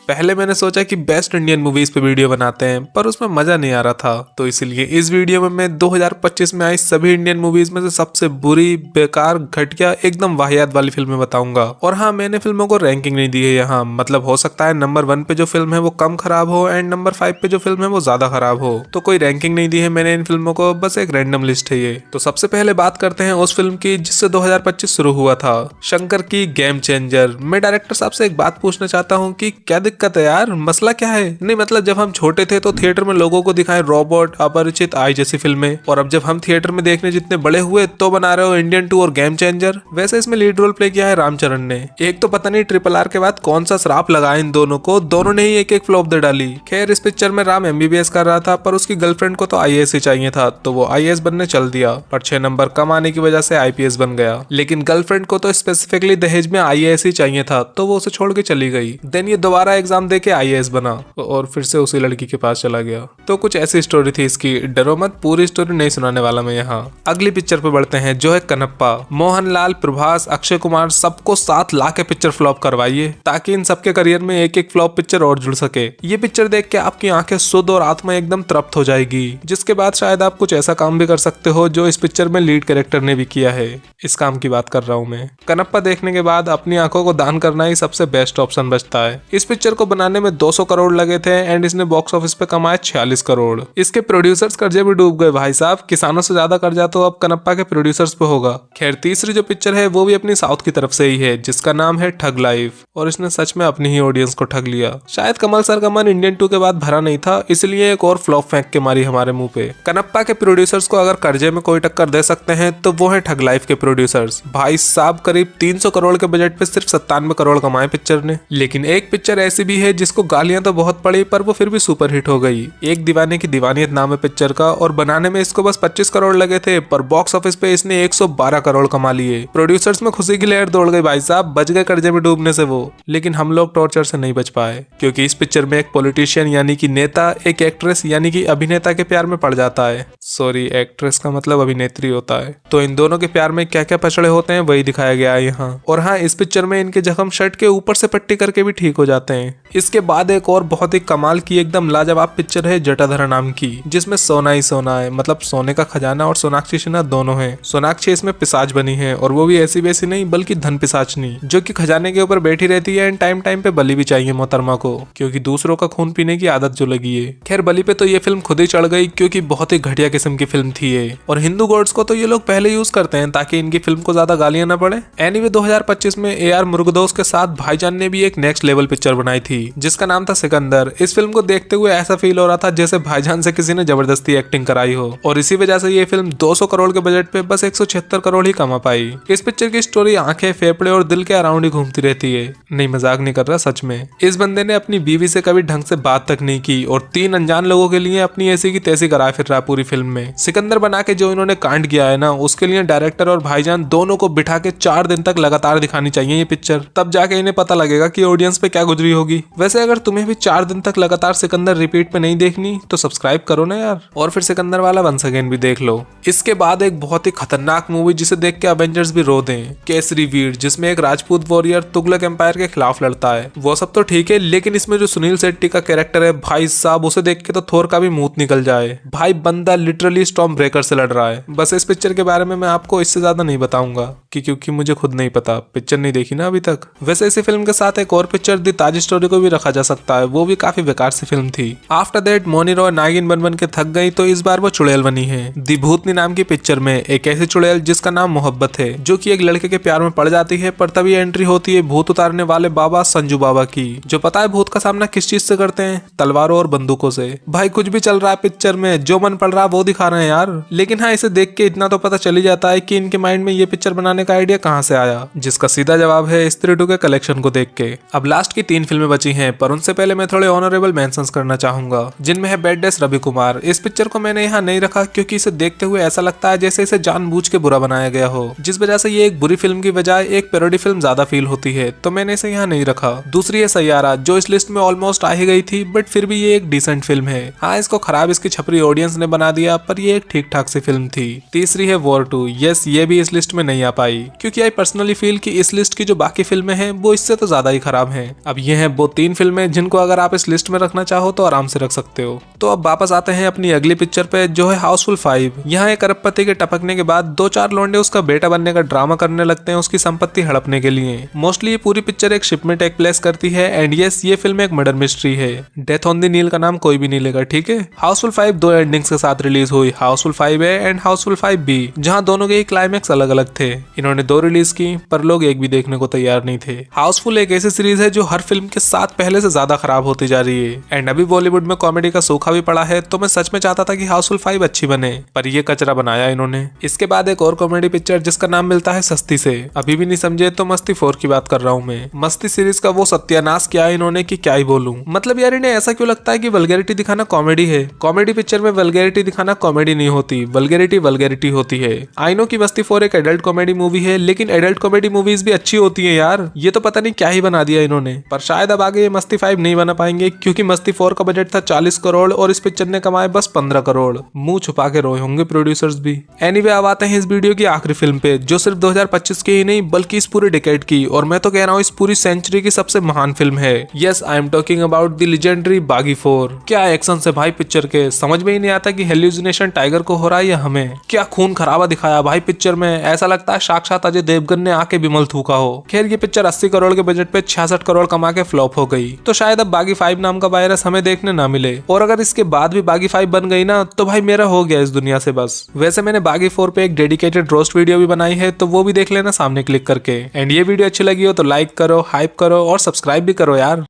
पहले मैंने सोचा कि बेस्ट इंडियन मूवीज पे वीडियो बनाते हैं, पर उसमें मजा नहीं आ रहा था। तो इसलिए इस वीडियो में मैं 2025 में आई सभी इंडियन मूवीज में से सबसे बुरी, बेकार, घटिया, एकदम वाहियात वाली फिल्में बताऊंगा। और हाँ, मैंने फिल्मों को रैंकिंग नहीं दी है यहाँ, मतलब हो सकता है नंबर 1 पे जो फिल्म है वो कम खराब हो एंड नंबर 5 पे जो फिल्म है वो ज्यादा खराब हो। तो कोई रैंकिंग नहीं दी है मैंने इन फिल्मों को, बस एक रैंडम लिस्ट है ये। तो सबसे पहले बात करते हैं उस फिल्म की जिससे 2025 शुरू हुआ था, शंकर की गेम चेंजर। मैं डायरेक्टर साहब से एक बात पूछना चाहता हूँ कि क्या दिक्कत है यार, मसला क्या है? नहीं मतलब जब हम छोटे थे तो थिएटर में लोगों को दिखाए रोबोट, अपरिचित, आई जैसी फिल्में, और अब जब हम थिएटर में देखने जितने बड़े हुए तो बना रहे हो इंडियन 2 और गेम चेंजर। वैसे इसमें लीड रोल प्ले किया है रामचरण ने। एक तो पता नहीं RRR के बाद कौन सा श्राप लगा इन दोनों को, दोनों ने ही एक एक फ्लॉप दे डाली। खैर, इस पिक्चर में राम MBBS कर रहा था, पर उसकी गर्लफ्रेंड को तो IAS ही चाहिए था, तो वो IAS बनने चल दिया, पर 6 नंबर कम आने की वजह से IPS बन गया। लेकिन गर्लफ्रेंड को तो स्पेसिफिकली दहेज में IAS ही चाहिए था, तो वो उसे छोड़ के चली गई। देन ये दोबारा एग्जाम दे के IAS बना और फिर से उसी लड़की के पास चला गया। तो कुछ ऐसी स्टोरी थी इसकी। डरो मत, पूरी स्टोरी नहीं सुनाने वाला मैं यहाँ। अगली पिक्चर पे बढ़ते हैं जो है कनप्पा। मोहनलाल, प्रभास, अक्षय कुमार सबको साथ ला के पिक्चर फ्लॉप करवाइए ताकि इन सबके करियर में एक एक फ्लॉप पिक्चर और जुड़ सके। ये पिक्चर देख के आपकी आंखें शुद्ध और आत्मा एकदम तृप्त हो जाएगी, जिसके बाद शायद आप कुछ ऐसा काम भी कर सकते हो जो इस पिक्चर में लीड कैरेक्टर ने भी किया है। इस काम की बात कर रहा हूँ मैं। कनप्पा देखने के बाद अपनी आंखों को दान करना ही सबसे बेस्ट ऑप्शन बचता है। इस पिक्चर को बनाने में 200 करोड़ लगे थे एंड इसने बॉक्स ऑफिस पे कमाए 46 करोड़। इसके प्रोड्यूसर्स कर्जे में डूब गए भाई साहब। किसानों से ज्यादा कर्जा तो अब कनप्पा के प्रोड्यूसर्स पे होगा। खैर, तीसरी जो पिक्चर है वो भी अपनी साउथ की तरफ से ही है, जिसका नाम है ठग लाइफ, और इसने सच में अपनी ही ऑडियंस को ठग लिया। शायद कमल सर का मन इंडियन 2 के बाद भरा नहीं था, इसलिए एक और फ्लॉप फेंक के मारी हमारे मुंह पे। कनप्पा के प्रोड्यूसर्स को अगर कर्जे में कोई टक्कर दे सकते हैं तो वो है ठग लाइफ के प्रोड्यूसर्स। भाई साहब, करीब 300 करोड़ के बजट पे सिर्फ 97 करोड़ कमाए पिक्चर ने। लेकिन एक पिक्चर ऐसी भी है जिसको गालियां तो बहुत पड़ी, पर वो फिर भी सुपर हिट हो गई। एक दीवाने की दीवानियत नाम है पिक्चर का, और बनाने में इसको बस 25 करोड़ लगे थे, पर बॉक्स ऑफिस पे इसने 112 करोड़ कमा लिए। प्रोड्यूसर्स में खुशी की लहर दौड़ गई भाई साहब, बच गए कर्जे में डूबने से वो। लेकिन हम लोग टॉर्चर से नहीं बच पाए, क्योंकि इस पिक्चर में एक पॉलिटिशियन यानी कि नेता एक एक्ट्रेस यानी कि अभिनेता के प्यार में पड़ जाता है। सॉरी, एक्ट्रेस का मतलब अभिनेत्री होता है। तो इन दोनों के प्यार में क्या क्या पछड़े होते हैं वही दिखाया गया है यहाँ। और हाँ, इस पिक्चर में इनके जख्म शर्ट के ऊपर से पट्टी करके भी ठीक हो जाते हैं। इसके बाद एक और बहुत ही कमाल की एकदम लाजवाब पिक्चर है जटाधरा नाम की, जिसमें सोना ही सोना है, मतलब सोने का खजाना और सोनाक्षी सिन्हा दोनों हैं। सोनाक्षी इसमें पिशाच बनी है, और वो भी ऐसी वैसी नहीं बल्कि धन पिशाचनी, जो कि खजाने के ऊपर बैठी रहती है एंड टाइम टाइम पे बलि भी चाहिए मोहतरमा को, क्योंकि दूसरों का खून पीने की आदत जो लगी है। खैर, बलि पे तो ये फिल्म खुद ही चढ़ गई, क्योंकि बहुत ही घटिया किस्म की फिल्म थी ये। और हिंदू गॉड्स को तो ये लोग पहले यूज करते हैं ताकि इनकी फिल्म को ज्यादा गालियां ना पड़े। एनीवे, 2025 में AR मुरुगदोस के साथ भाईजान ने भी एक नेक्स्ट लेवल पिक्चर बनाई थी, जिसका नाम था सिकंदर। इस फिल्म को देखते हुए ऐसा फील हो रहा था जैसे भाईजान से किसी ने जबरदस्ती एक्टिंग कराई हो, और इसी वजह से ये फिल्म 200 करोड़ के बजट पे बस 176 करोड़ ही कमा पाई। इस पिक्चर की स्टोरी आंखें, फेफड़े और दिल के अराउंड ही घूमती रहती है। नहीं, मजाक नहीं कर रहा, सच में। इस बंदे ने अपनी बीवी से कभी ढंग से बात तक नहीं की, और 3 अनजान लोगों के लिए अपनी ऐसी की तैसी कराए फिर रहा पूरी फिल्म में। सिकंदर बना के जो इन्होंने कांड किया है ना, उसके लिए डायरेक्टर और भाईजान दोनों को बिठा के 4 दिन तक लगातार दिखानी चाहिए ये पिक्चर, तब जाके इन्हें पता लगेगा कि ऑडियंस पे क्या गुजरी होगी। वैसे अगर तुम्हें भी 4 दिन तक लगातार सिकंदर रिपीट पे नहीं देखनी तो सब्सक्राइब करो ना यार, और फिर सिकंदर वाला वंस अगेन भी देख लो। इसके बाद एक बहुत ही खतरनाक मूवी जिसे देख के अवेंजर्स भी रो दें, केसरी वीर, जिसमें एक राजपूत वॉरियर तुगलक एम्पायर के खिलाफ लड़ता है। वो सब तो ठीक है, लेकिन इसमें जो सुनील शेट्टी का कैरेक्टर है भाई साहब, उसे देख के तो थोर का भी मुंह निकल जाए। भाई, बंदा लिटरली स्टॉर्म ब्रेकर से लड़ रहा है। बस इस पिक्चर के बारे में मैं आपको इससे ज्यादा नहीं बताऊंगा, क्योंकि मुझे खुद नहीं पता, पिक्चर नहीं देखी ना अभी तक। वैसे इसी फिल्म के साथ एक और पिक्चर दी ताज स्टोरी को भी रखा जा सकता है, वो भी काफी बेकार सी फिल्म थी। आफ्टर दैट मोनी रॉय नागिन बन बन के थक गई, तो इस बार वो चुड़ैल बनी है। दी भूतनी नाम की पिक्चर में एक ऐसी चुड़ैल जिसका नाम मोहब्बत है, जो कि एक लड़के के प्यार में पड़ जाती है, पर तभी एंट्री होती है भूत उतारने वाले बाबा संजू बाबा की, जो पता है भूत का सामना किस चीज से करते हैं? तलवारों और बंदूकों से। भाई, कुछ भी चल रहा है पिक्चर में, जो मन पड़ रहा है वो दिखा रहे हैं यार। लेकिन हाँ, इसे देख के इतना तो पता चल ही जाता है कि इनके माइंड में ये पिक्चर बनाने का आइडिया कहाँ से आया, जिसका सीधा जवाब है स्त्री 2 के कलेक्शन को देख के। अब लास्ट की 3 फिल्में बची हैं, पर उनसे पहले मैं थोड़े ऑनरेबल मेंशंस करना चाहूंगा, जिनमें है बैड डेस रवि कुमार। इस पिक्चर को मैंने यहाँ नहीं रखा क्योंकि इसे देखते हुए ऐसा लगता है जैसे इसे जानबूझ के बुरा बनाया गया हो, जिस वजह से ये एक बुरी फिल्म की बजाय एक पैरोडी फिल्म ज्यादा फील होती है, तो मैंने इसे यहाँ नहीं रखा। दूसरी है सैयारा, जो इस लिस्ट में ऑलमोस्ट आ ही गई थी, बट फिर भी ये एक डिसेंट फिल्म है। हाँ, इसको खराब इसकी छपरी ऑडियंस ने बना दिया, पर ये एक ठीक ठाक सी फिल्म थी। तीसरी है वॉर 2। यस, ये भी इस लिस्ट में नहीं आ पाई, क्योंकि आई पर्सनली फील कि इस लिस्ट की जो बाकी फिल्में हैं वो इससे तो ज्यादा ही खराब हैं। अब ये है वो 3 फिल्में जिनको अगर आप इस लिस्ट में रखना चाहो तो आराम से रख सकते हो। तो अब वापस आते हैं अपनी अगली पिक्चर पे, जो है हाउसफुल 5। यहाँ एक अरबपति के टपकने के बाद 2-4 लौंडे उसका बेटा बनने का ड्रामा करने लगते हैं उसकी संपत्ति हड़पने के लिए। मोस्टली ये पूरी पिक्चर एक शिप में टेक प्लेस करती है एंड यस, ये फिल्म एक मर्डर मिस्ट्री है। डेथ ऑन द नील का नाम कोई भी नहीं लेगा, ठीक है। हाउसफुल 5 दो एंडिंग्स के साथ रिलीज हुई, Housefull 5A and Housefull 5B, जहाँ दोनों के क्लाइमैक्स अलग अलग थे। इन्होंने 2 रिलीज की पर लोग एक भी देखने को तैयार नहीं थे। हाउसफुल एक ऐसी सीरीज है जो हर फिल्म के साथ पहले से ज्यादा खराब होती जा रही है एंड अभी बॉलीवुड में कॉमेडी का सूखा भी पड़ा है, तो मैं सच में चाहता था कि हाउसफुल 5 अच्छी बने, पर ये कचरा बनाया इन्होंने। इसके बाद एक और कॉमेडी पिक्चर जिसका नाम मिलता है सस्ती से, अभी भी नहीं समझे तो मस्ती 4 की बात कर रहा हूँ मैं। मस्ती सीरीज का वो सत्यानाश किया है इन्होंने कि क्या ही बोलूं। मतलब यार इन्हें ऐसा क्यों लगता है कि वल्गैरिटी दिखाना कॉमेडी है। कॉमेडी पिक्चर में वल्गैरिटी दिखाना कॉमेडी नहीं होती, वल्गैरिटी होती है। आई नो कि मस्ती 4 एक एडल्ट कॉमेडी मूवी है, लेकिन एडल्ट कॉमेडी मूवीज भी अच्छी होती है यार। ये तो पता नहीं क्या ही बना दिया इन्होंने। पर शायद अब आगे ये मस्ती 5 नहीं बना पाएंगे क्योंकि मस्ती 4 का बजट था 40 करोड़ और इस पिक्चर ने कमाए बस 15 करोड़। मुंह छुपा के रोए होंगे प्रोड्यूसर्स भी। एनीवे, अब आते हैं इस वीडियो की आखिरी फिल्म पे, जो सिर्फ 2025 की ही नहीं बल्कि इस पूरे डिकेड की, और मैं तो कह रहा हूँ इस पूरी सेंचुरी की सबसे महान फिल्म है। Yes, I am talking about the legendary बागी 4। क्या एक्शन से भाई पिक्चर के, समझ में ही नहीं आता कि हेल्यूसिनेशन टाइगर को हो रहा है या हमें। क्या खून खराबा दिखाया भाई पिक्चर में, ऐसा लगता है साक्षात अजय देवगन ने आके बिमल थूका हो। खैर ये पिक्चर 80 करोड़ के बजट पे 66 करोड़ कमा के फ्लॉप हो गई, तो शायद अब बागी 5 नाम का वायरस हमें देखने ना मिले। और अगर इसके बाद भी बागी 5 बन गई ना तो भाई मेरा हो गया इस दुनिया से बस। वैसे मैंने बागी 4 पे एक डेडिकेटेड रोस्ट वीडियो भी बनाई है, तो वो भी देख लेना सामने क्लिक करके। एंड ये वीडियो अच्छी लगी हो तो लाइक करो, हाइप करो और सब्सक्राइब भी करो यार।